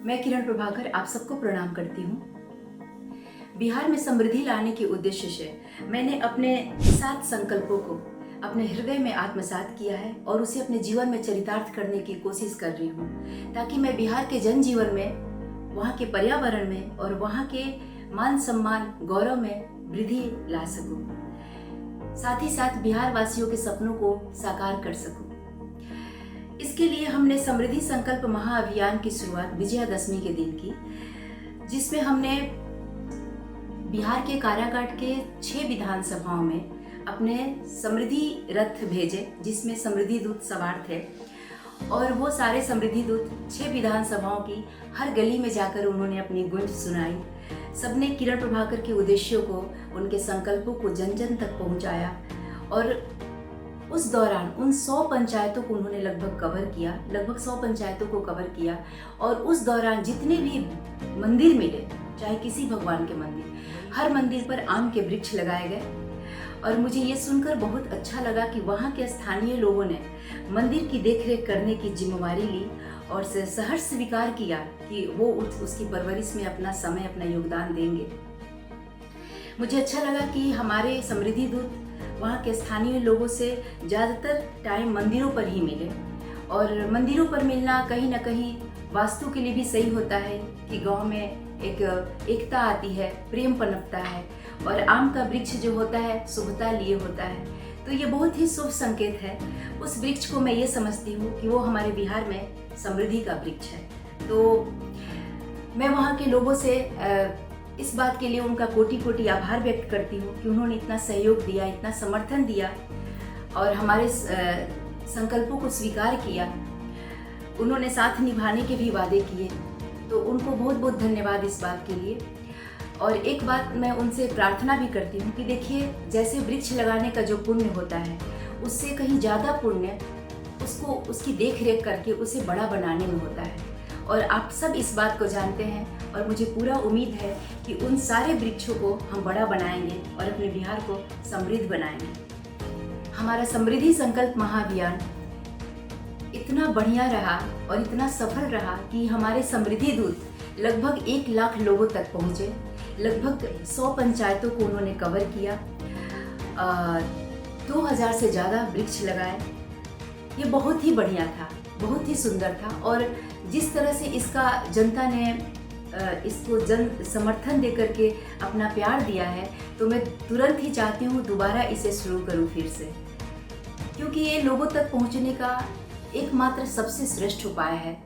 मैं किरण प्रभाकर आप सबको प्रणाम करती हूँ। बिहार में समृद्धि लाने के उद्देश्य से मैंने अपने 7 संकल्पों को अपने हृदय में आत्मसात किया है और उसे अपने जीवन में चरितार्थ करने की कोशिश कर रही हूँ, ताकि मैं बिहार के जनजीवन में, वहाँ के पर्यावरण में और वहाँ के मान सम्मान गौरव में वृद्धि ला सकूँ, साथ ही साथ बिहार वासियों के सपनों को साकार कर सकूँ। इसके लिए हमने समृद्धि संकल्प महाअभियान की शुरुआत विजयादशमी के दिन की, जिसमें हमने बिहार के काराकाट के 6 विधानसभाओं में अपने समृद्धि रथ भेजे, जिसमें समृद्धि दूत सवार थे और वो सारे समृद्धि दूत 6 विधानसभाओं की हर गली में जाकर उन्होंने अपनी गूंज सुनाई। सबने किरण प्रभाकर के उद्देश्यों को, उनके संकल्पों को जन जन तक पहुंचाया और उस दौरान उन 100 पंचायतों को उन्होंने लगभग 100 पंचायतों को कवर किया और उस दौरान जितने भी मंदिर मिले, चाहे किसी भगवान के मंदिर, हर मंदिर पर आम के वृक्ष लगाए गए। और मुझे ये सुनकर बहुत अच्छा लगा कि वहाँ के स्थानीय लोगों ने मंदिर की देखरेख करने की जिम्मेवारी ली और सहर्ष स्वीकार किया कि वो उसकी परवरिश में अपना समय, अपना योगदान देंगे। मुझे अच्छा लगा कि हमारे समृद्धि दूत वहाँ के स्थानीय लोगों से ज़्यादातर टाइम मंदिरों पर ही मिले, और मंदिरों पर मिलना कहीं ना कहीं वास्तु के लिए भी सही होता है कि गांव में एकता आती है, प्रेम पनपता है, और आम का वृक्ष जो होता है शुभता लिए होता है, तो ये बहुत ही शुभ संकेत है। उस वृक्ष को मैं ये समझती हूँ कि वो हमारे बिहार में समृद्धि का वृक्ष है। तो मैं वहाँ के लोगों से इस बात के लिए उनका कोटि कोटि आभार व्यक्त करती हूँ कि उन्होंने इतना सहयोग दिया, इतना समर्थन दिया और हमारे संकल्पों को स्वीकार किया। उन्होंने साथ निभाने के भी वादे किए, तो उनको बहुत बहुत धन्यवाद इस बात के लिए। और एक बात मैं उनसे प्रार्थना भी करती हूँ कि देखिए, जैसे वृक्ष लगाने का जो पुण्य होता है, उससे कहीं ज़्यादा पुण्य उसकी देख रेख करके उसे बड़ा बनाने में होता है। और आप सब इस बात को जानते हैं और मुझे पूरा उम्मीद है कि उन सारे वृक्षों को हम बड़ा बनाएंगे और अपने बिहार को समृद्ध बनाएंगे। हमारा समृद्धि संकल्प महाअभियान इतना बढ़िया रहा और इतना सफल रहा कि हमारे समृद्धि दूत लगभग 1 लाख लोगों तक पहुँचे, लगभग 100 पंचायतों को उन्होंने कवर किया, 2000 से ज़्यादा वृक्ष लगाए। ये बहुत ही बढ़िया था, बहुत ही सुंदर था। और जिस तरह से इसका जनता ने इसको जन समर्थन दे करके अपना प्यार दिया है, तो मैं तुरंत ही चाहती हूँ दोबारा इसे शुरू करूँ फिर से, क्योंकि ये लोगों तक पहुँचने का एकमात्र सबसे श्रेष्ठ उपाय है।